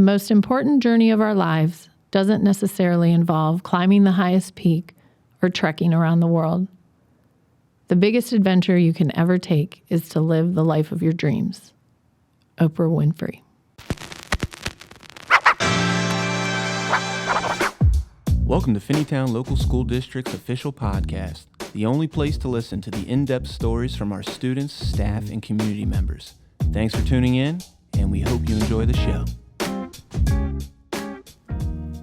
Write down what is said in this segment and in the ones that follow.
The most important journey of our lives doesn't necessarily involve climbing the highest peak or trekking around the world. The biggest adventure you can ever take is to live the life of your dreams. Oprah Winfrey. Welcome to Finneytown Local School District's official podcast, the only place to listen to the in-depth stories from our students, staff, and community members. Thanks for tuning in, and we hope you enjoy the show.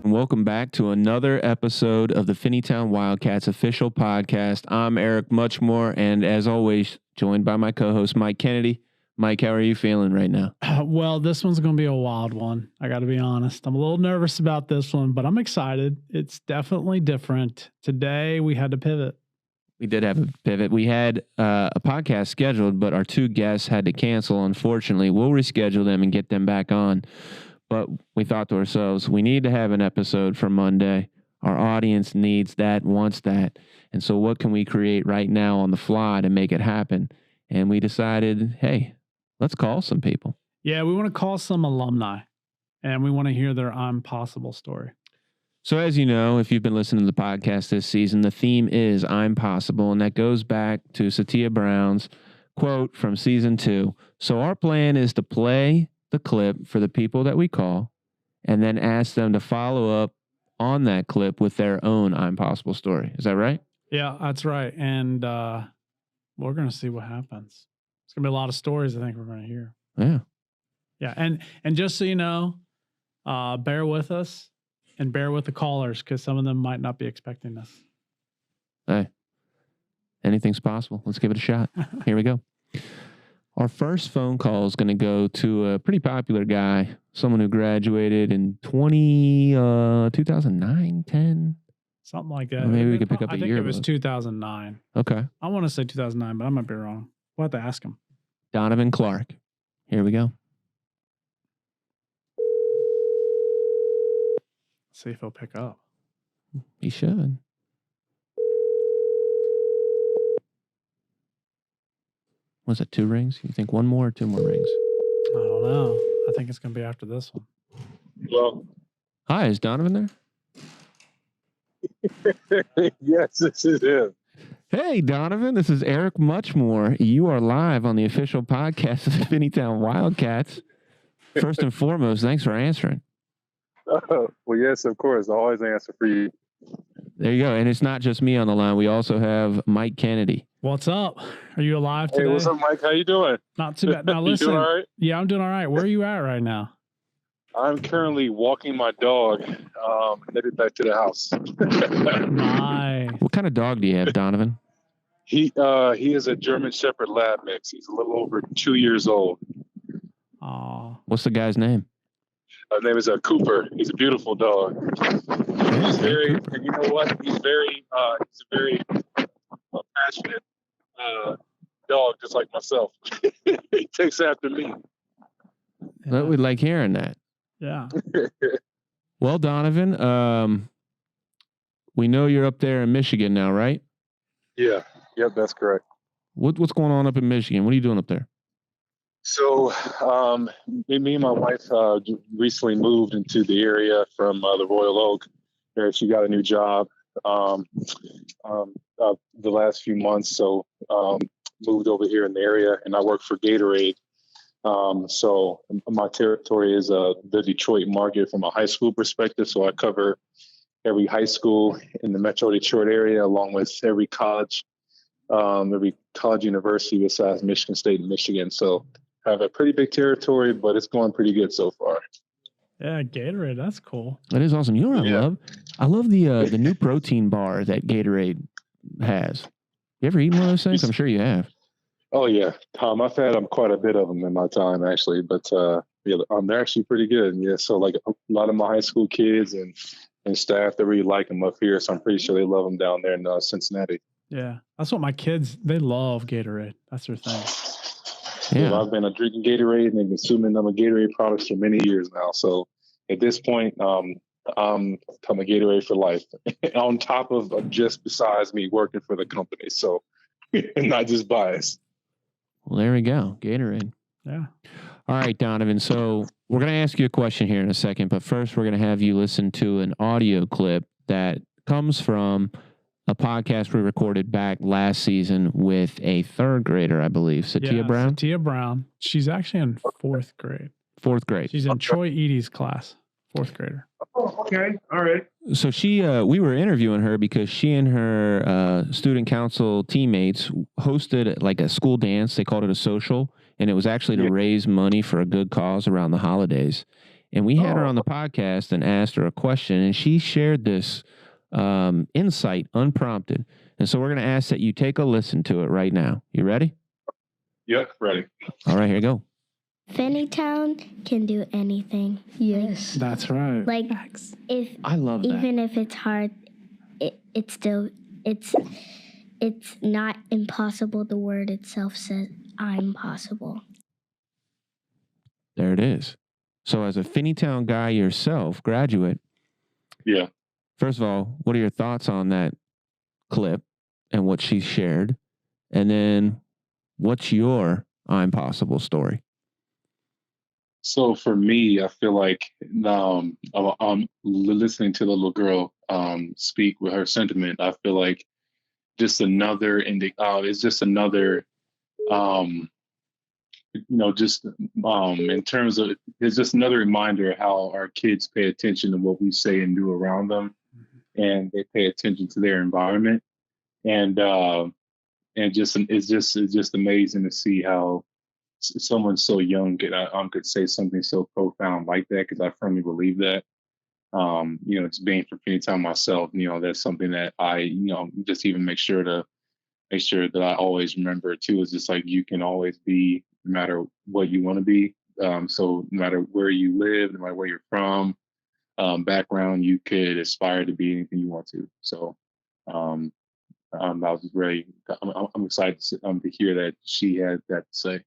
Welcome back to another episode of the Finneytown Wildcats official podcast. I'm Eric Muchmore, and as always, joined by my co-host, Mike Kennedy. Mike, how are you feeling right now? Well, this one's going to be a wild one. I got to be honest. I'm a little nervous about this one, but I'm excited. It's definitely different. Today, we had to pivot. We did have a pivot. We had a podcast scheduled, but our two guests had to cancel, unfortunately. We'll reschedule them and get them back on. But we thought to ourselves, we need to have an episode for Monday. Our audience needs that, wants that. And so what can we create right now on the fly to make it happen? And we decided, hey, let's call some people. Yeah, we want to call some alumni, and we want to hear their I'm Possible story. So as you know, if you've been listening to the podcast this season, the theme is I'm Possible, and that goes back to Satia Brown's quote from season 2. So our plan is to play the clip for the people that we call and then ask them to follow up on that clip with their own I'm Possible story. Is that right? Yeah, that's right. And we're going to see what happens. It's going to be a lot of stories I think we're going to hear. Yeah. Yeah. And just so you know, bear with us and bear with the callers because some of them might not be expecting this. Hey, anything's possible. Let's give it a shot. Here we go. Our first phone call is going to go to a pretty popular guy, someone who graduated in 2009, 10. Something like that. Or maybe we could pick up a year. I think it was 2009. Okay. I want to say 2009, but I might be wrong. We'll have to ask him. Donovan Clark. Here we go. See if he'll pick up. He should. Was it 2 rings? You think 1 more or 2 more rings? I don't know. I think it's going to be after this one. Well, hi, is Donovan there? Yes, this is him. Hey, Donovan, this is Eric Muchmore. You are live on the official podcast of the Finneytown Wildcats. First and foremost, thanks for answering. Well, yes, of course. I always answer for you. There you go. And it's not just me on the line. We also have Mike Kennedy. What's up? Are you alive today? Hey, what's up, Mike? How you doing? Not too bad. Now, listen. You doing all right? Yeah, I'm doing all right. Where are you at right now? I'm currently walking my dog, headed back to the house. My. What kind of dog do you have, Donovan? He is a German Shepherd Lab mix. He's a little over 2 years old. Oh. What's the guy's name? His name is Cooper. He's a beautiful dog. He's very, and you know what? He's a very passionate dog, just like myself. He takes after me. Yeah. We'd like hearing that. Yeah. Well, Donovan, we know you're up there in Michigan now, right? Yeah. Yep, that's correct. What's going on up in Michigan? What are you doing up there? So, me and my wife recently moved into the area from the Royal Oak. She got a new job the last few months, so moved over here in the area, and I work for Gatorade. So my territory is the Detroit market from a high school perspective. So I cover every high school in the Metro Detroit area, along with every college university besides Michigan State and Michigan. So I have a pretty big territory, but it's going pretty good so far. Yeah, Gatorade, that's cool. That is awesome. You know what I love? I love the new protein bar that Gatorade has. You ever eaten one of those things? I'm sure you have. Oh yeah, Tom. I've had quite a bit of them in my time, actually. But they're actually pretty good. Yeah, so like a lot of my high school kids and staff, they really like them up here. So I'm pretty sure they love them down there in Cincinnati. Yeah, that's what my kids, they love Gatorade. That's their thing. Yeah, I've been drinking Gatorade and consuming them Gatorade products for many years now. So at this point, I'm a Gatorade for life. On top of just besides me working for the company, so not just biased. Well, there we go, Gatorade. Yeah. All right, Donovan. So we're going to ask you a question here in a second, but first we're going to have you listen to an audio clip that comes from a podcast we recorded back last season with a third grader, I believe, Satia Brown. Satia Brown. She's actually in fourth grade. Fourth grade. She's in Troy Edie's class, fourth grader. Oh, okay. All right. So we were interviewing her because she and her student council teammates hosted like a school dance. They called it a social, and it was actually to raise money for a good cause around the holidays. And we had her on the podcast and asked her a question, and she shared this insight unprompted. And so we're going to ask that you take a listen to it right now. You ready? Yep, ready. All right, here you go. Finneytown can do anything. Yes. That's right. Like Facts. if I love that. even if it's hard, it's still it's not impossible. The word itself says I'm possible. There it is. So as a Finneytown guy yourself, graduate, Yeah. first of all, what are your thoughts on that clip and what she shared? And then what's your I'm possible story? So for me, I feel like I'm listening to the little girl speak with her sentiment. I feel like just another it's just another just in terms of it's just another reminder of how our kids pay attention to what we say and do around them, and they pay attention to their environment, and it's just amazing to see how someone so young could say something so profound like that, because I firmly believe that. It's being from Finneytown myself, that's something that I, just even make sure that I always remember too, is just like you can always be no matter what you want to be. So no matter where you live, no matter where you're from, background, you could aspire to be anything you want to. So I was just I'm excited to hear that she had that to say.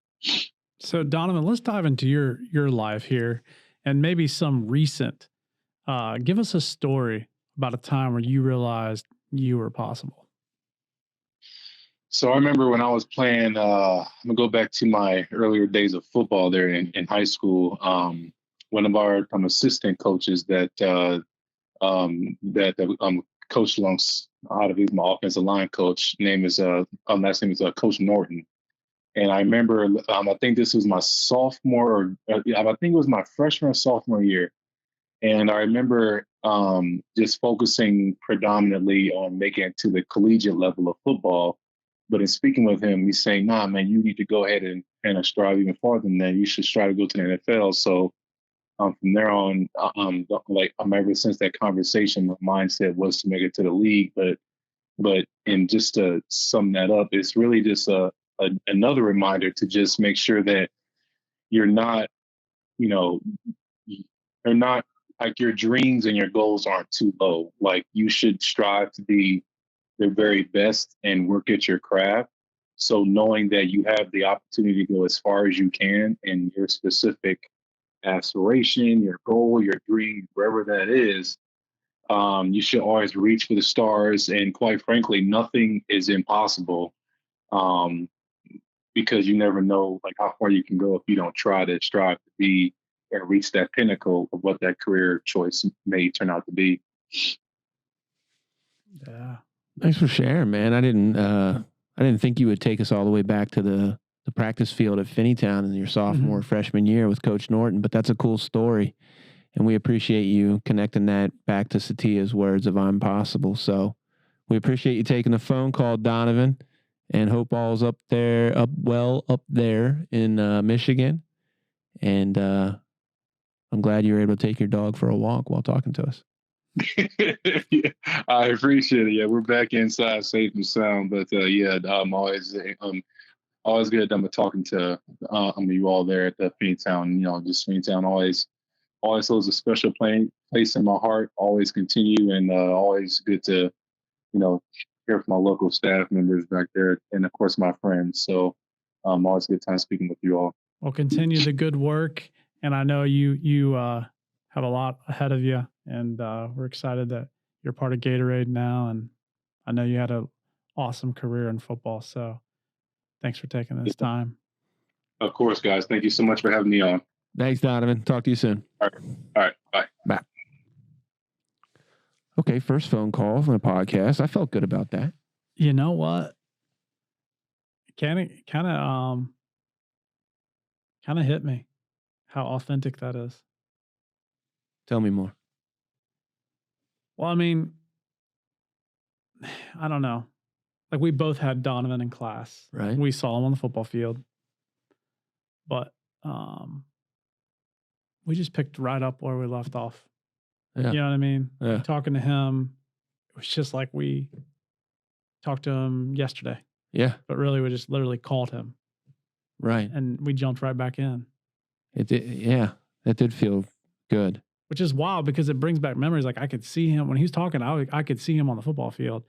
So Donovan, let's dive into your life here, and maybe some recent. Give us a story about a time where you realized you were possible. So I remember when I was playing. I'm gonna go back to my earlier days of football there in high school. One of our assistant coaches that coached alongside of he's my offensive line coach. Last name is Coach Norton. And I remember, I think this was my sophomore, I think it was my freshman or sophomore year. And I remember just focusing predominantly on making it to the collegiate level of football. But in speaking with him, he's saying, nah, man, you need to go ahead and strive even farther than that. You should strive to go to the NFL. So from there on, ever since that conversation, my mindset was to make it to the league. But just to sum that up, it's really just another reminder to just make sure that you're not, you're not like your dreams and your goals aren't too low. Like you should strive to be the very best and work at your craft. So knowing that you have the opportunity to go as far as you can in your specific aspiration, your goal, your dream, wherever that is, you should always reach for the stars. And quite frankly, nothing is impossible. Because you never know like how far you can go if you don't strive to be and reach that pinnacle of what that career choice may turn out to be. Yeah. Thanks for sharing, man. I didn't think you would take us all the way back to the practice field at Finneytown in your sophomore, freshman year with Coach Norton, but that's a cool story. And we appreciate you connecting that back to Satia's words of I'm possible. So we appreciate you taking the phone call, Donovan, and hope all's up there in Michigan. And I'm glad you were able to take your dog for a walk while talking to us. Yeah, I appreciate it. Yeah, we're back inside safe and sound. But I'm always good talking to you all there at the Finneytown. Just Finneytown always holds a special place in my heart. Always continue, and always good to hear from my local staff members back there, and of course my friends. So always a good time speaking with you all. Well, continue the good work, and I know you have a lot ahead of you, and we're excited that you're part of Gatorade now, and I know you had an awesome career in football. So thanks for taking this time. Of course, guys. Thank you so much for having me on. Thanks, Donovan. Talk to you soon. All right. Bye. Bye. Okay, first phone call from the podcast. I felt good about that. You know what? Kind of hit me how authentic that is. Tell me more. Well, I mean, I don't know. Like, we both had Donovan in class. Right. We saw him on the football field. But we just picked right up where we left off. Yeah. You know what I mean? Yeah. Talking to him, it was just like we talked to him yesterday. Yeah. But really, we just literally called him. Right. And we jumped right back in. It did. Yeah. That did feel good. Which is wild because it brings back memories. Like, I could see him when he was talking. I could see him on the football field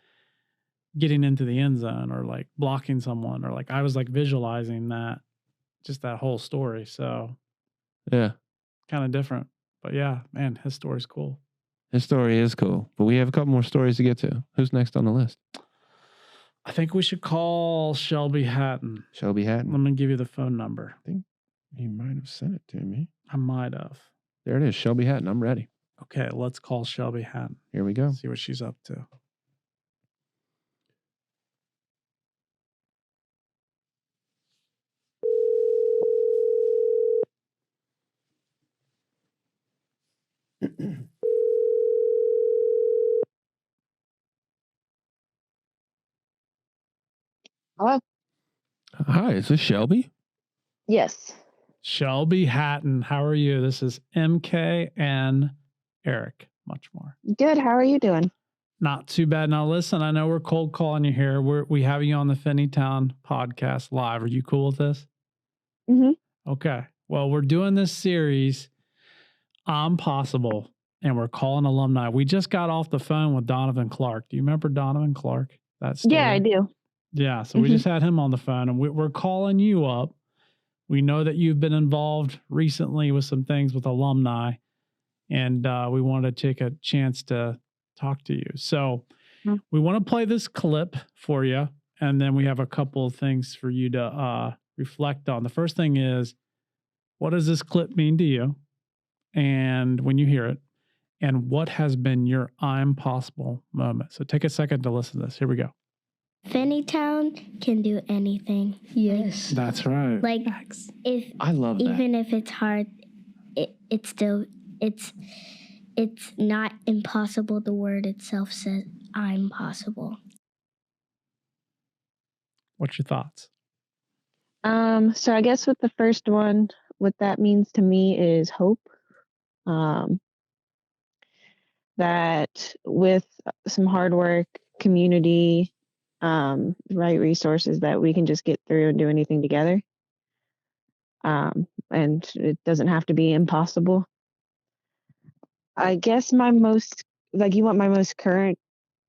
getting into the end zone or like blocking someone, or like I was like visualizing that, just that whole story. So yeah, kind of different, but yeah, man, his story's cool. His story is cool, but we have a couple more stories to get to. Who's next on the list? I think we should call Shelby Hatton. Shelby Hatton. Let me give you the phone number. I think he might have sent it to me. I might have. There it is, Shelby Hatton. I'm ready. Okay, let's call Shelby Hatton. Here we go. See what she's up to. Hello? Hi, is this Shelby? Yes. Shelby Hatton, how are you? This is MK and Eric Muchmore. Good. How are you doing? Not too bad. Now, listen, I know we're cold calling you here. We have you on the Finneytown podcast live. Are you cool with this? Mm-hmm. Okay. Well, we're doing this series, I'm Possible, and we're calling alumni. We just got off the phone with Donovan Clark. Do you remember Donovan Clark? That story? Yeah, I do. Yeah. So we just had him on the phone, and we're calling you up. We know that you've been involved recently with some things with alumni, and we wanted to take a chance to talk to you. So we want to play this clip for you, and then we have a couple of things for you to reflect on. The first thing is, what does this clip mean to you? And when you hear it, and what has been your I'm Possible moment? So take a second to listen to this. Here we go. Finneytown can do anything. Yes. That's right. Like, if I love that. even if it's hard, it's still it's not impossible. The word itself says I'm possible. What's your thoughts? So I guess with the first one, what that means to me is hope. That with some hard work, community, right resources, that we can just get through and do anything together. And it doesn't have to be impossible. I guess my most, like, you want my most current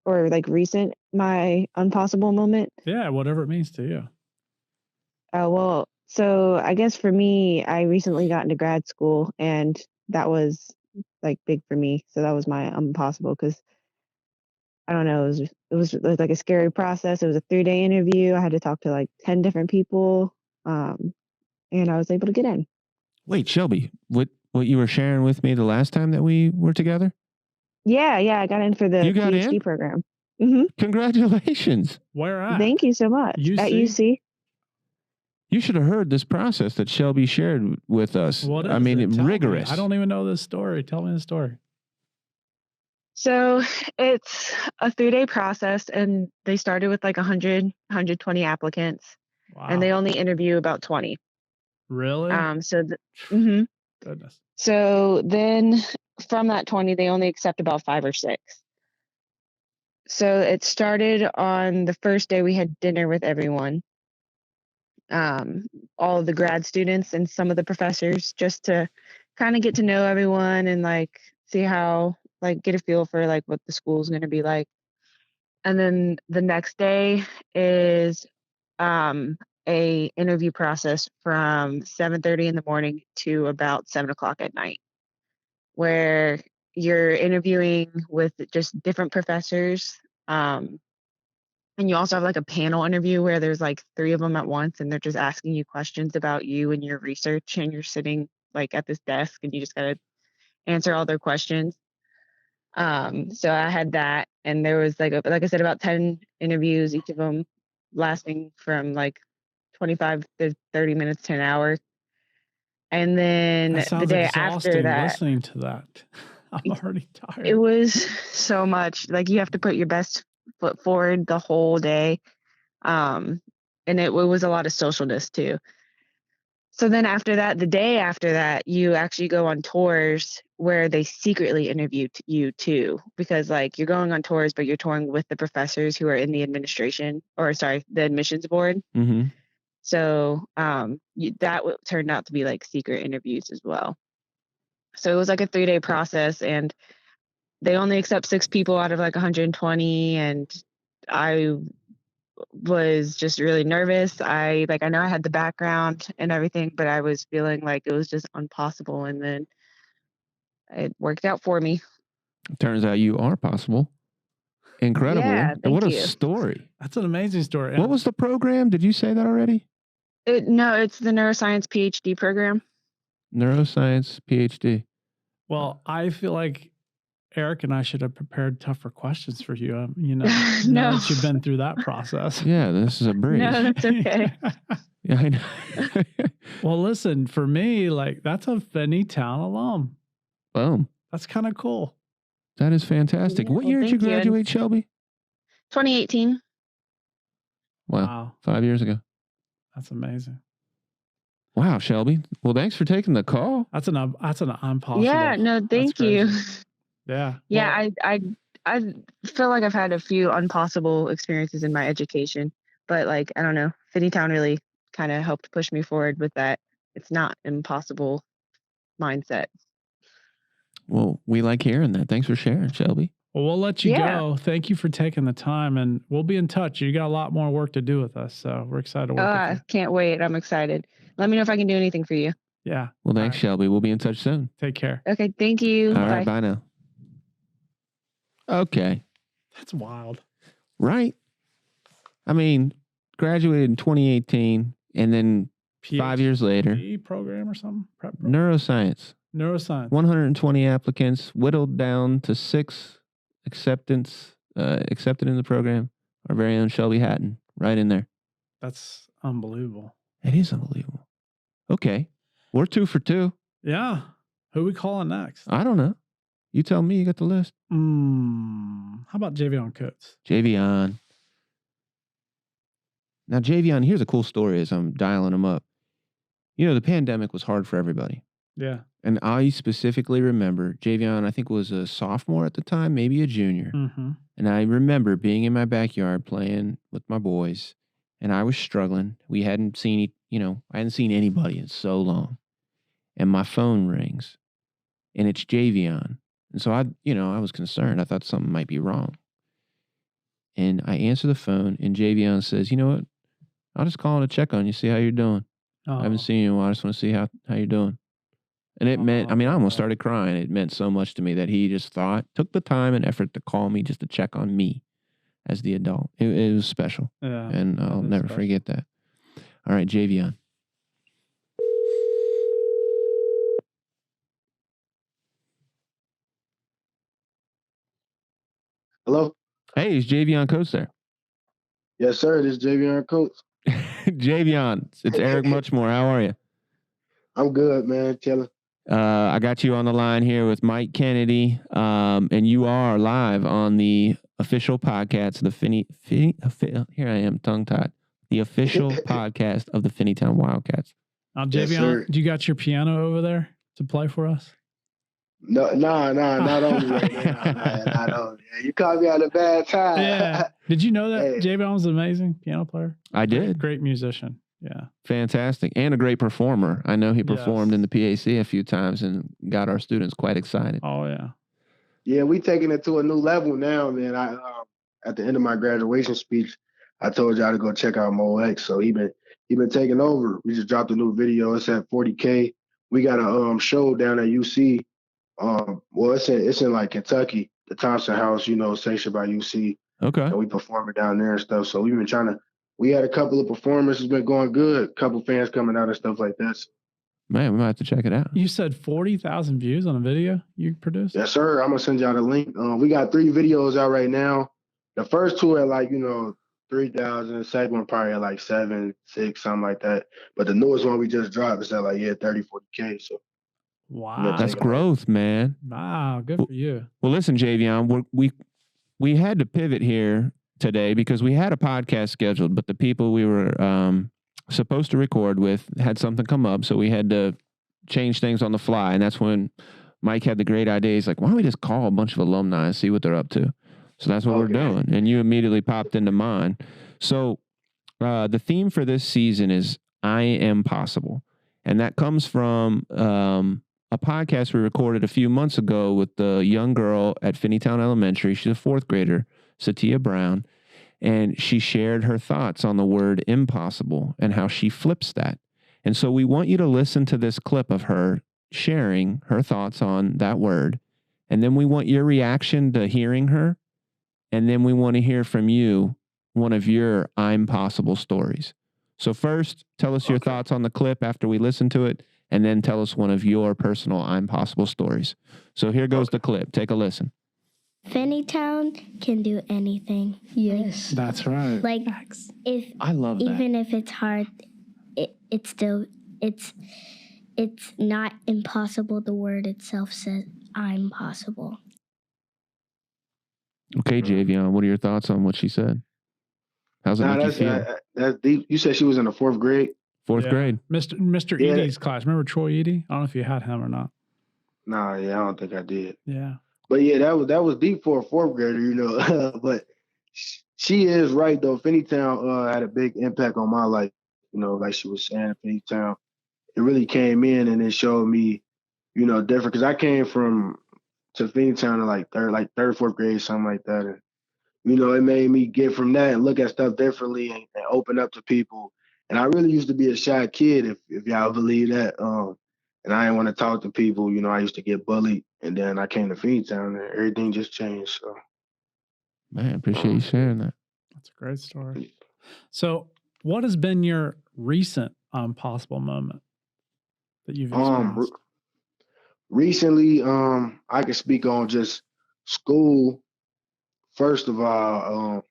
or like recent, my impossible moment? Yeah, whatever it means to you. Well, so I guess for me, I recently got into grad school, and that was like big for me. So that was my impossible, because I don't know, it was like a scary process. It was a 3-day interview. I had to talk to like 10 different people, and I was able to get in. Wait, Shelby, what you were sharing with me the last time that we were together? Yeah, I got in for the You got PhD in? program. Mm-hmm. Congratulations. Where at? Thank you so much. At UC. You should have heard this process that Shelby shared with us. What is I mean, it? Tell rigorous. me. I don't even know this story. Tell me the story. So it's a 3-day process, and they started with like 100, 120 applicants, Wow. and they only interview about 20. Really? Goodness. So then from that 20, they only accept about 5 or 6. So it started on the first day. We had dinner with everyone, all of the grad students and some of the professors, just to kind of get to know everyone and like see how, like, get a feel for like what the school's going to be like. And then the next day is a interview process from 7:30 in the morning to about 7 o'clock at night, where you're interviewing with just different professors, and And you also have like a panel interview where there's like 3 of them at once, and they're just asking you questions about you and your research, and you're sitting like at this desk and you just gotta answer all their questions. So I had that, and there was like I said, about 10 interviews, each of them lasting from like 25 to 30 minutes to an hour. And then That the sounds day exhausting after that, listening to that. I'm already tired. it was so much. Like, you have to put your best foot forward the whole day. And it was a lot of socialness too. So then after that, the day after that, you actually go on tours where they secretly interview you too, because like you're going on tours, but you're touring with the professors who are in the administration, or sorry, the admissions board. Mm-hmm. So that turned out to be like secret interviews as well. So it was like a 3-day process, and they only accept 6 people out of like 120. And I was just really nervous. I know I had the background and everything, but I was feeling like it was just impossible. And then it worked out for me. Turns out you are possible. Incredible. Yeah, thank what a you. story. That's an amazing story. What was the program? Did you say that already? No, it's the neuroscience PhD program. Neuroscience PhD. Well, I feel like Eric and I should have prepared tougher questions for you. No. Now that you've been through that process. Yeah, this is a breeze. No, that's okay. Yeah, I know. Well, listen, for me, like, that's a Finneytown alum. Boom. That's kind of cool. That is fantastic. Yeah, What year did you thank you. graduate, Shelby? 2018. Wow. 5 years ago. That's amazing. Wow, Shelby. Well, thanks for taking the call. That's an impossible. Yeah, no, thank you. Yeah. Yeah, I feel like I've had a few impossible experiences in my education, but like, I don't know, Finneytown really kind of helped push me forward with that. It's not impossible mindset. Well, we like hearing that. Thanks for sharing, Shelby. Well, we'll let you go. Thank you for taking the time, and we'll be in touch. You got a lot more work to do with us, so we're excited to work with I you. can't wait. I'm excited. Let me know if I can do anything for you. Yeah. Well, thanks, Shelby. We'll be in touch soon. Take care. Okay, thank you. All Bye. right, bye now. Okay. That's wild. Right? I mean, graduated in 2018, and then 5 years later, program or something? Prep program? neuroscience. 120 applicants, whittled down to 6 accepted in the program. Our very own Shelby Hatton, right in there. That's unbelievable. It is unbelievable. Okay. We're 2 for 2. Yeah. Who we calling next? I don't know. You tell me. You got the list. How about Javiahn Coates? Javiahn. Now, Javiahn, here's a cool story as I'm dialing him up. You know, the pandemic was hard for everybody. Yeah. And I specifically remember Javiahn, I think, was a sophomore at the time, maybe a junior. Mm-hmm. And I remember being in my backyard playing with my boys, and I was struggling. We hadn't seen, I hadn't seen anybody in so long. And my phone rings, and it's Javiahn. And so I was concerned. I thought something might be wrong. And I answer the phone, and Javiahn says, "You know what? I'll just call to check on you, see how you're doing. I haven't seen you in a while. I just want to see how you're doing." And it meant, I almost started crying. It meant so much to me that he just took the time and effort to call me just to check on me as the adult. It was special. Yeah. And I'll never forget that. All right, Javiahn. Hello? Hey, is Javiahn Coates there? Yes, sir. This is Javiahn Coates. Javiahn, it's Eric Muchmore. How are you? I'm good, man. Chilling. I got you on the line here with Mike Kennedy, and you are live on the official podcast, here I am, tongue-tied, the official podcast of the Finneytown Wildcats. Now, Javiahn, do you got your piano over there to play for us? No, not on me right now, man. Not on me. You caught me at a bad time. Yeah. Did you know that Javiahn was an amazing piano player? I did. Great musician. Yeah. Fantastic. And a great performer. I know he performed in the PAC a few times and got our students quite excited. Oh, yeah. Yeah, we taking it to a new level now, man. I at the end of my graduation speech, I told y'all to go check out Mo X. So he been taking over. We just dropped a new video. It's at 40K. We got a show down at UC. Well, it's in like Kentucky, the Thompson House, sanctioned by UC. Okay. and we performing down there and stuff. So we've been we had a couple of performances been going good, a couple fans coming out and stuff like that. So, Man, we might have to check it out. You said 40,000 views on a video you produced? yes, sir. I'm gonna send y'all the link. We got 3 videos out right now. The first 2 are like 3,000. The second one probably at like 7, 6, something like that. But the newest one we just dropped is at like 30, 40K. So Wow. That's growth, man. Wow, good for you. Well, listen, Javiahn, we had to pivot here today because we had a podcast scheduled, but the people we were supposed to record with had something come up, so we had to change things on the fly. And that's when Mike had the great idea. He's like, why don't we just call a bunch of alumni and see what they're up to? So that's what we're doing. And you immediately popped into mine. So the theme for this season is I Am Possible. And that comes from a podcast we recorded a few months ago with the young girl at Finneytown Elementary. She's a 4th grader, Satia Brown. And she shared her thoughts on the word impossible and how she flips that. And so we want you to listen to this clip of her sharing her thoughts on that word. And then we want your reaction to hearing her. And then we want to hear from you one of your I'm Possible stories. So first, tell us your thoughts on the clip after we listen to it, and then tell us one of your personal I'm Possible stories. So here goes the clip. Take a listen. Finneytown can do anything. Yes. That's right. Like Facts. if I love that. even if it's hard, it's still it's not impossible. The word itself says I'm possible. Okay, Javiahn, what are your thoughts on what she said? How's it make you feel? That's deep. You said she was in the 4th grade? 4th grade. Mr. Yeah. Edie's class. Remember Troy Edie? I don't know if you had him or not. Nah, yeah, I don't think I did. Yeah. But yeah, that was deep for a 4th grader, But she is right though. Finneytown had a big impact on my life. Like she was saying, Finneytown, it really came in and it showed me, different. Because I came to Finneytown in like third, 4th grade, something like that. And it made me get from that and look at stuff differently and open up to people. And I really used to be a shy kid, if y'all believe that. And I didn't want to talk to people. I used to get bullied. And then I came to Finneytown and everything just changed. So, Man, appreciate you sharing that. That's a great story. So what has been your recent possible moment that you've experienced? Recently, I can speak on just school. First of all,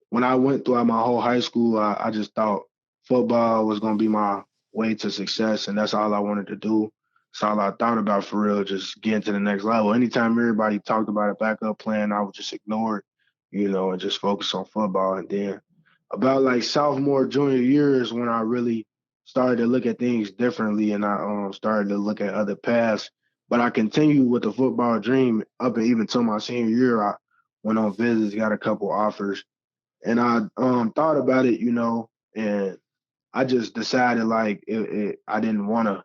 when I went throughout my whole high school, I just thought football was going to be my way to success, and that's all I wanted to do. That's all I thought about for real, just getting to the next level. Anytime everybody talked about a backup plan, I would just ignore it, and just focus on football. And then about like sophomore, junior year is when I really started to look at things differently, and I started to look at other paths. But I continued with the football dream up and even till my senior year. I went on visits, got a couple offers, and I thought about it, and I just decided like I didn't want to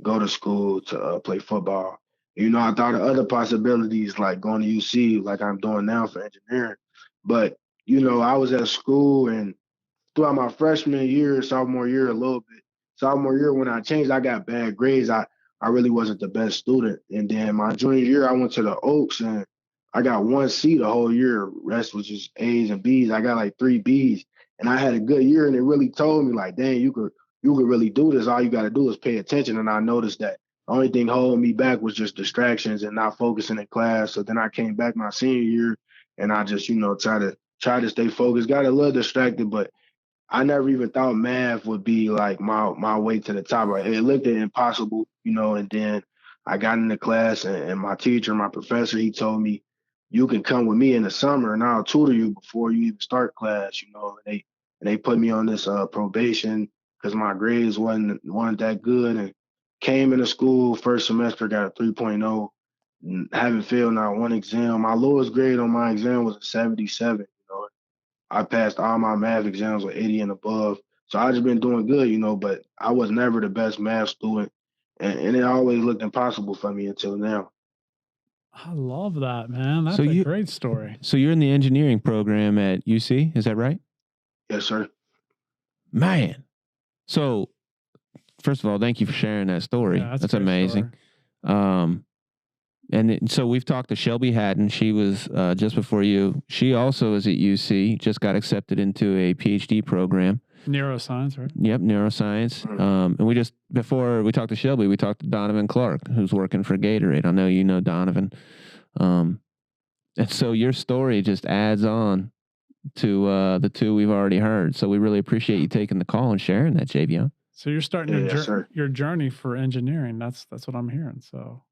go to school to play football. I thought of other possibilities like going to UC, like I'm doing now for engineering. But I was at school, and throughout my freshman year, sophomore year, a little bit. Sophomore year, when I changed, I got bad grades. I really wasn't the best student. And then my junior year, I went to the Oaks, and I got 1 C the whole year. Rest was just A's and B's. I got like 3 B's, and I had a good year. And it really told me like, dang, you could really do this. All you got to do is pay attention. And I noticed that the only thing holding me back was just distractions and not focusing in class. So then I came back my senior year, and I just try to stay focused. Got a little distracted, but I never even thought math would be like my way to the top. It looked impossible, and then I got into class, and my teacher, my professor, he told me, you can come with me in the summer and I'll tutor you before you even start class, and they put me on this probation because my grades wasn't that good, and came into school first semester, got a 3.0, haven't failed not one exam. My lowest grade on my exam was a 77, I passed all my math exams with 80 and above. So I just been doing good, but I was never the best math student. And it always looked impossible for me until now. I love that, man. That's a great story. So you're in the engineering program at UC, is that right? Yes, sir. Man. So first of all, thank you for sharing that story. Yeah, that's amazing. so we've talked to Shelby Hatton. She was just before you. She also is at UC, just got accepted into a PhD program. Neuroscience, right? Yep, neuroscience. And before we talked to Shelby, we talked to Donovan Clark, who's working for Gatorade. I know you know Donovan. And so your story just adds on to the two we've already heard. So we really appreciate you taking the call and sharing that, Javiahn. So you're starting your journey for engineering. That's what I'm hearing. So.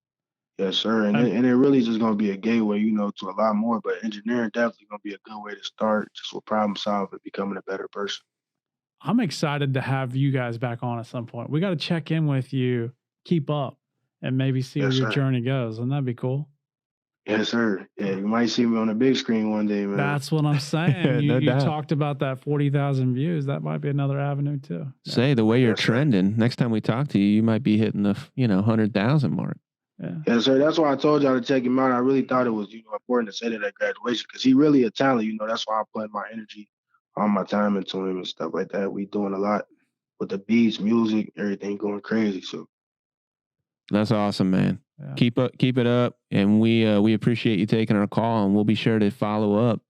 Yes, sir. And it really is just going to be a gateway, to a lot more. But engineering definitely going to be a good way to start just with problem solving, becoming a better person. I'm excited to have you guys back on at some point. We got to check in with you, keep up, and maybe see where your journey goes. Wouldn't that be cool? Yes, sir. Yeah, you might see me on the big screen one day, man. That's what I'm saying. You talked about that 40,000 views. That might be another avenue too. Say the way you're trending. Next time we talk to you, you might be hitting the 100,000 mark. Yeah. Yes, sir. That's why I told y'all to check him out. I really thought it was important to say that at graduation because he really a talent. That's why I'm putting my energy, all my time into him and stuff like that. We doing a lot with the beats, music, everything going crazy. So that's awesome, man. Yeah. Keep it up, and we appreciate you taking our call, and we'll be sure to follow up.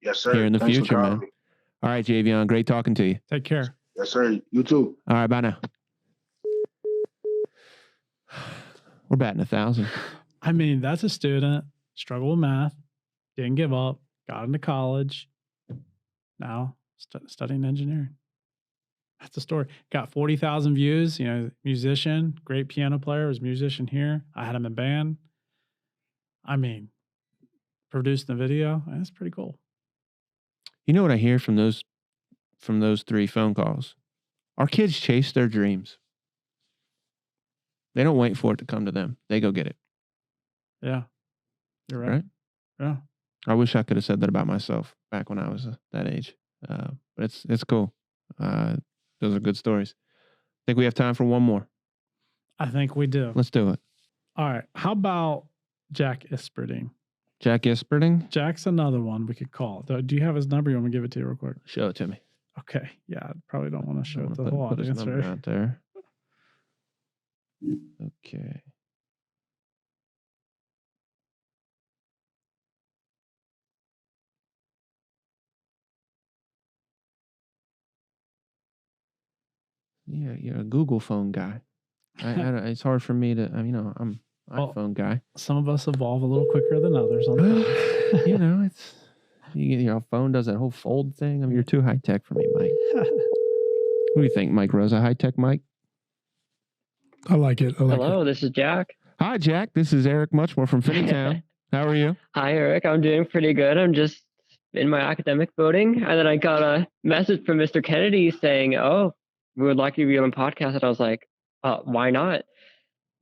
Yes, sir. Here in the Thanks future, man. All right, Javiahn, great talking to you. Take care. Yes, sir. You too. All right, bye now. We're batting 1,000. I mean, that's a student, struggled with math, didn't give up, got into college, now studying engineering. That's the story. Got 40,000 views, musician, great piano player, was a musician here. I had him in band. I mean, produced the video. That's pretty cool. You know what I hear from those 3 phone calls? Our kids chase their dreams. They don't wait for it to come to them. They go get it. Yeah. You're right. Yeah. I wish I could have said that about myself back when I was that age. But it's cool. Those are good stories. Think we have time for one more? I think we do. Let's do it. All right. How about Jack Isphording? Jack Isphording? Jack's another one we could call. Do you have his number? You want me to give it to you real quick? Show it to me. Okay. Yeah. I probably don't want to show it to the whole audience, right? Out there. Okay. Yeah, you're a Google phone guy. It's hard for me to, I'm iPhone guy. Some of us evolve a little quicker than others on that. It's your phone does that whole fold thing. You're too high tech for me, Mike. What do you think, Mike Rosa? High tech, Mike? I like it. Hello, this is Jack. Hi, Jack. This is Eric Muchmore from Finneytown. How are you? Hi, Eric. I'm doing pretty good. I'm just in my academic voting. And then I got a message from Mr. Kennedy saying, oh, we would like you to be on the podcast. And I was like, why not?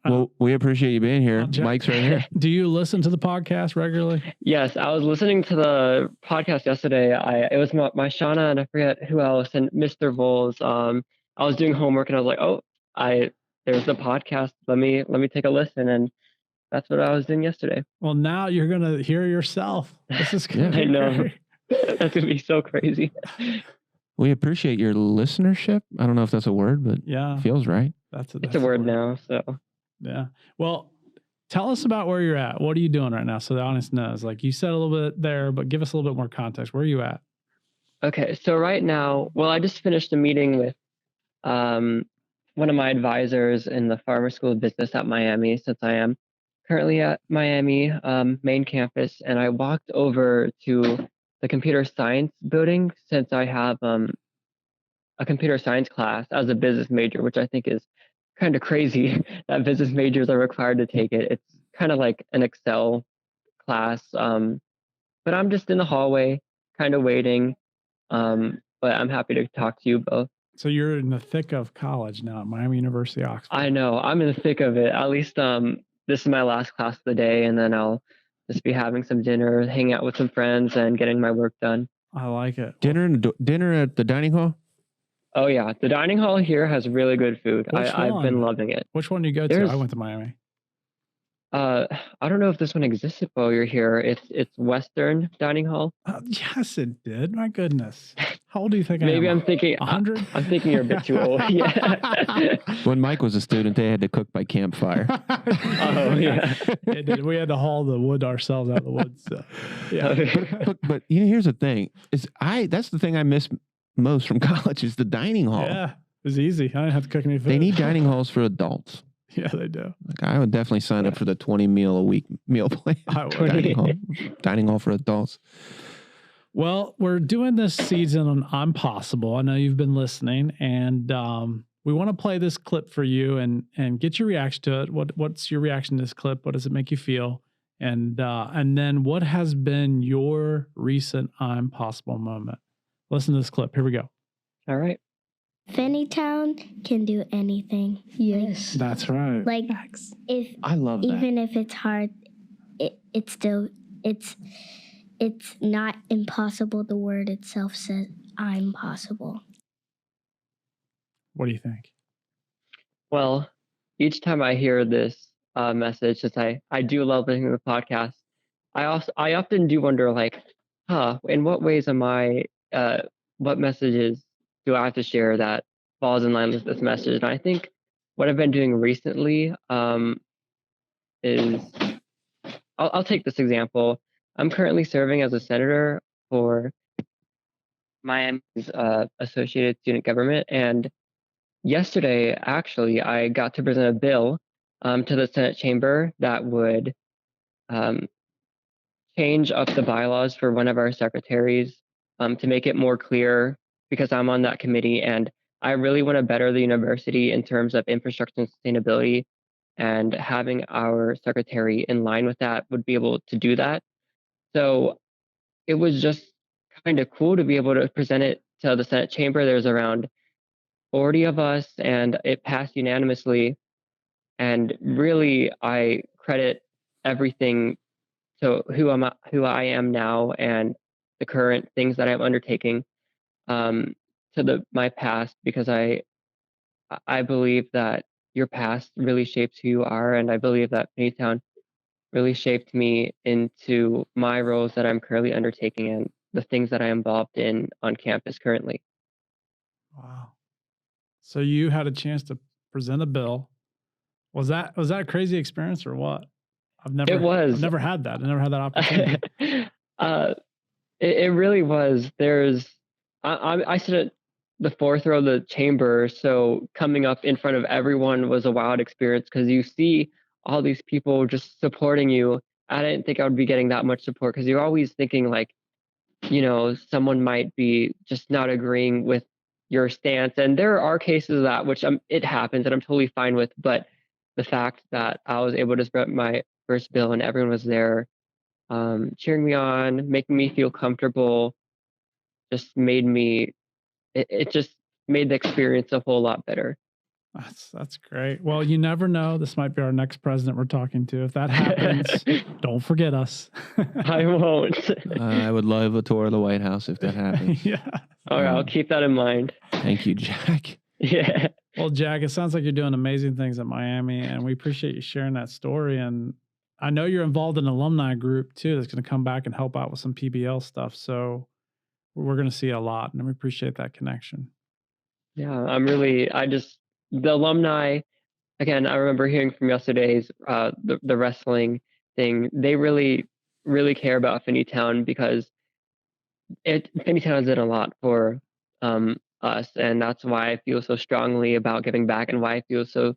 Well, we appreciate you being here. Jack, Mike's right here. Do you listen to the podcast regularly? Yes, I was listening to the podcast yesterday. It was my Shauna and I forget who else and Mr. Voles. I was doing homework and I was like, oh, there's the podcast. Let me take a listen. And that's what I was doing yesterday. Well, now you're going to hear yourself. This is good. I know. That's going to be so crazy. We appreciate your listenership. I don't know if that's a word, but yeah, feels right. It's a word now. So yeah. Well, tell us about where you're at. What are you doing right now? So the audience knows. Like you said a little bit there, but give us a little bit more context. Where are you at? Okay. So right now, I just finished a meeting with one of my advisors in the Farmer School of Business at Miami, since I am currently at Miami main campus. And I walked over to the computer science building since I have a computer science class as a business major, which I think is kind of crazy that business majors are required to take it. It's kind of like an Excel class. But I'm just in the hallway, kind of waiting. But I'm happy to talk to you both. So you're in the thick of college now at Miami University, Oxford. I know. I'm in the thick of it. At least this is my last class of the day, and then I'll just be having some dinner, hang out with some friends, and getting my work done. I like it. Dinner at the dining hall? Oh, yeah. The dining hall here has really good food. I've been loving it. Which one do you go to? I went to Miami. I don't know if this one existed while you're here. It's Western Dining Hall. Yes, it did. My goodness. How old do you think Maybe I am? I'm thinking 100? I'm thinking you're a bit too old. Yeah. When Mike was a student, they had to cook by campfire. Oh yeah. We had to haul the wood ourselves out of the woods. So, yeah. But here's the thing: that's the thing I miss most from college is the dining hall. Yeah, it was easy. I didn't have to cook any food. They need dining halls for adults. Yeah, they do. Like I would definitely sign up for the 20 meal a week meal plan. I would. Dining hall for adults. Well, we're doing this season on I'm Possible. I know you've been listening, and we want to play this clip for you and get your reaction to it. What's your reaction to this clip? What does it make you feel? And then what has been your recent I'm Possible moment? Listen to this clip. Here we go. All right. Finneytown can do anything. Yes. That's right. Like Facts. if I love that. even if it's hard, it's still it's not impossible. The word itself says I'm possible. What do you think? Well, each time I hear this message, since I do love listening to the podcast, I often do wonder, like, in what ways am I? What messages do I have to share that falls in line with this message? And I think what I've been doing recently is I'll take this example. I'm currently serving as a senator for Miami's Associated Student Government, and yesterday, actually, I got to present a bill to the Senate chamber that would change up the bylaws for one of our secretaries to make it more clear, because I'm on that committee and I really want to better the university in terms of infrastructure and sustainability, and having our secretary in line with that would be able to do that. So it was just kind of cool to be able to present it to the Senate chamber. There's around 40 of us, and it passed unanimously. And really, I credit everything to who I am now and the current things that I'm undertaking to my past, because I believe that your past really shapes who you are, and I believe that Finneytown really shaped me into my roles that I'm currently undertaking and the things that I'm involved in on campus currently. Wow. So you had a chance to present a bill. Was that a crazy experience or what? I've never had that. I never had that opportunity. It really was. I sit at the fourth row of the chamber, so coming up in front of everyone was a wild experience, because you see all these people just supporting you. I didn't think I would be getting that much support, because you're always thinking, like, someone might be just not agreeing with your stance. And there are cases of that, which it happens, and I'm totally fine with. But the fact that I was able to spread my first bill and everyone was there cheering me on, making me feel comfortable, just made me, it just made the experience a whole lot better. That's great. Well, you never know. This might be our next president we're talking to. If that happens, don't forget us. I won't. I would love a tour of the White House if that happens. Yeah. All right, I'll keep that in mind. Thank you, Jack. Yeah. Well, Jack, it sounds like you're doing amazing things at Miami, and we appreciate you sharing that story. And I know you're involved in an alumni group too that's going to come back and help out with some PBL stuff. So we're going to see a lot, and we appreciate that connection. Yeah, the alumni, again, I remember hearing from yesterday's the wrestling thing. They really, really care about Finneytown, because Finneytown has done a lot for us, and that's why I feel so strongly about giving back, and why I feel so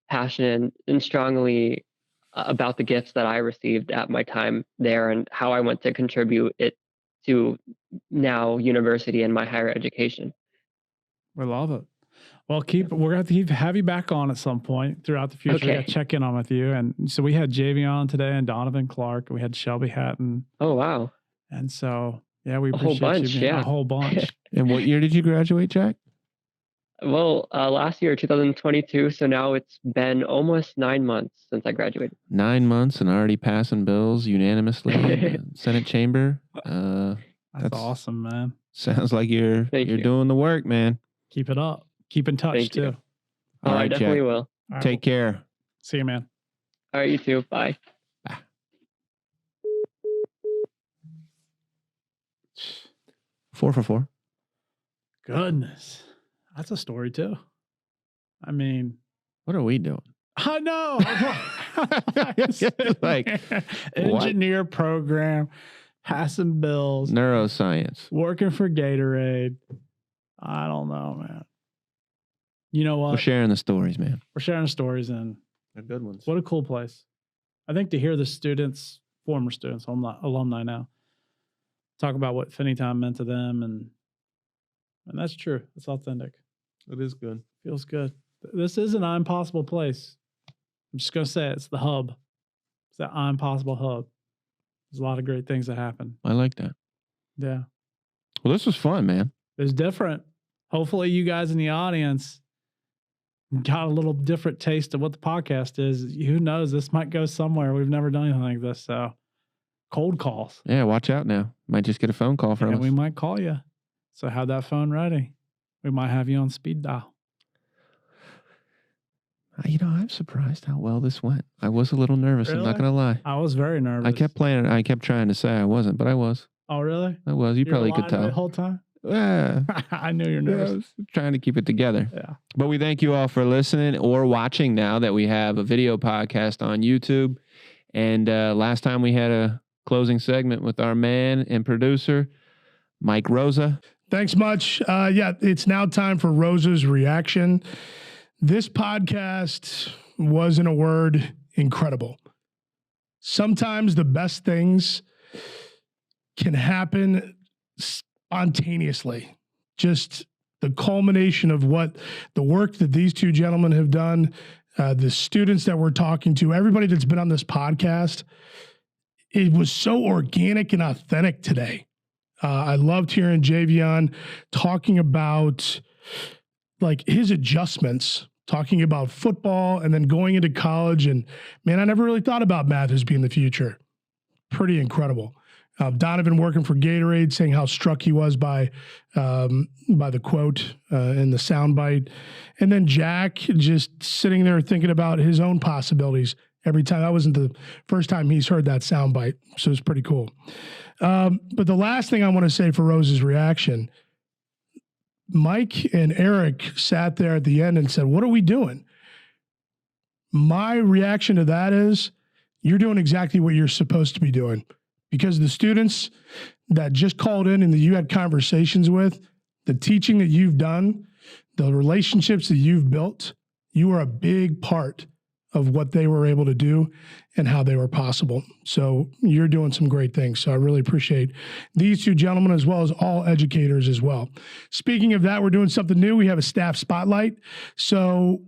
passionate and strongly about the gifts that I received at my time there, and how I want to contribute it to now university and my higher education. We love it. Well, we're going to have you back on at some point throughout the future. Okay. We got to check in on with you. And so we had Javiahn today and Donovan Clark. We had Shelby Hatton. Oh, wow. And so, yeah, we A whole appreciate bunch, you being yeah. a whole bunch. And what year did you graduate, Jack? Well, last year, 2022. So now it's been almost 9 months since I graduated. 9 months and already passing bills unanimously in the Senate chamber. That's awesome, man. Sounds like you're doing the work, man. Keep it up. Keep in touch, Thank too. you. All right, I definitely Jack. will. All right, Take care. See you, man. All right, you too. Bye. 4 for 4. goodness. That's a story too. I mean, What are we doing? I know. Like, engineer program, passing bills, Neuroscience. working for Gatorade. I don't know, man. You know what? We're sharing the stories, man. We're sharing stories, and They're good ones. what a cool place. I think to hear the students, former students, alumni now, talk about what Finneytown meant to them, and that's true. It's authentic. It is good. Feels good. This is an I'm Possible place. I'm just going to say it. It's the hub. It's that I'm Possible hub. There's a lot of great things that happen. I like that. Yeah. Well, this was fun, man. It's different. Hopefully you guys in the audience got a little different taste of what the podcast is. Who knows? This might go somewhere. We've never done anything like this. So cold calls. Yeah, watch out now. Might just get a phone call from And us. we might call you. So have that phone ready. We might have you on speed dial. I'm surprised how well this went. I was a little nervous. I'm not Really? going to lie. I was very nervous. I kept playing. I kept trying to say I wasn't, but I was. Oh, really? I was. You were probably could lying tell. the whole time? Yeah. I knew you're Yeah, I nervous. was trying to keep it together. Yeah. But we thank you all for listening or watching now that we have a video podcast on YouTube. And last time we had a closing segment with our man and producer, Mike Rosa. Thanks much. Yeah, it's now time for Rosa's reaction. This podcast was, in a word, incredible. Sometimes the best things can happen spontaneously. Just the culmination of what the work that these two gentlemen have done, the students that we're talking to, everybody that's been on this podcast, it was so organic and authentic today. I loved hearing Javiahn talking about like his adjustments, talking about football and then going into college. And man, I never really thought about math as being the future. Pretty incredible. Donovan working for Gatorade, saying how struck he was by the quote and the soundbite. And then Jack just sitting there thinking about his own possibilities every time. That wasn't the first time he's heard that soundbite. So it's pretty cool. But the last thing I want to say for Rose's reaction, Mike and Eric sat there at the end and said, "What are we doing?" My reaction to that is, you're doing exactly what you're supposed to be doing, because the students that just called in and that you had conversations with, the teaching that you've done, the relationships that you've built, you are a big part of what they were able to do and how they were possible. So you're doing some great things. So I really appreciate these two gentlemen, as well as all educators as well. Speaking of that, we're doing something new. We have a staff spotlight. So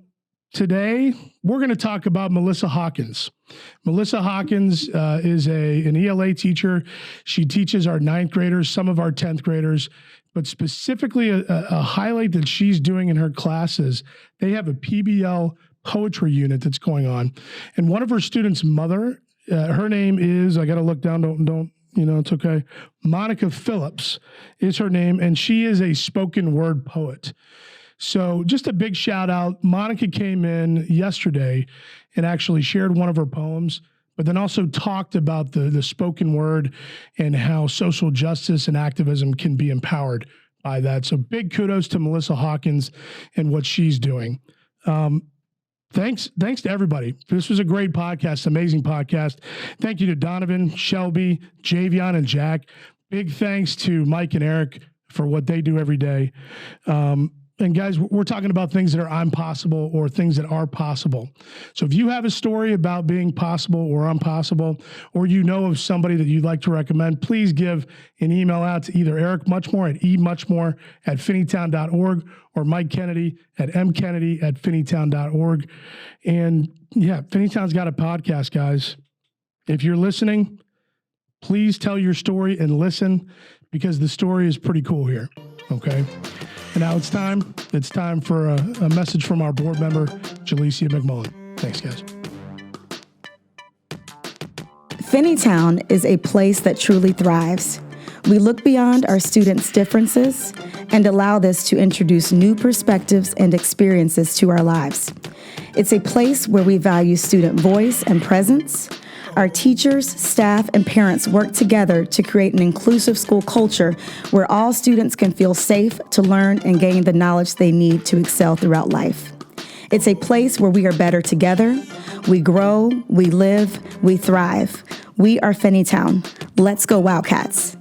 today we're going to talk about Melissa Hawkins. Melissa Hawkins is an ELA teacher. She teaches our 9th graders, some of our 10th graders, but specifically a highlight that she's doing in her classes. They have a PBL poetry unit that's going on. And one of her students' mother, her name is, I got to look down, don't, it's okay. Monica Phillips is her name, and she is a spoken word poet. So just a big shout out. Monica came in yesterday and actually shared one of her poems, but then also talked about the spoken word and how social justice and activism can be empowered by that. So big kudos to Melissa Hawkins and what she's doing. Thanks to everybody. This was a great podcast, amazing podcast. Thank you to Donovan, Shelby, Javiahn, and Jack. Big thanks to Mike and Eric for what they do every day. And guys, we're talking about things that are impossible or things that are possible. So if you have a story about being possible or impossible, or you know of somebody that you'd like to recommend, please give an email out to either Eric Muchmore at emuchmore@finneytown.org or Mike Kennedy at mkennedy@finneytown.org. And yeah, Finneytown's got a podcast, guys. If you're listening, please tell your story and listen, because the story is pretty cool here. Okay. And now it's time for a message from our board member, Jalecia McMullen. Thanks, guys. Finneytown is a place that truly thrives. We look beyond our students' differences and allow this to introduce new perspectives and experiences to our lives. It's a place where we value student voice and presence. Our teachers, staff, and parents work together to create an inclusive school culture where all students can feel safe to learn and gain the knowledge they need to excel throughout life. It's a place where we are better together. We grow, we live, we thrive. We are Finneytown. Let's go Wildcats.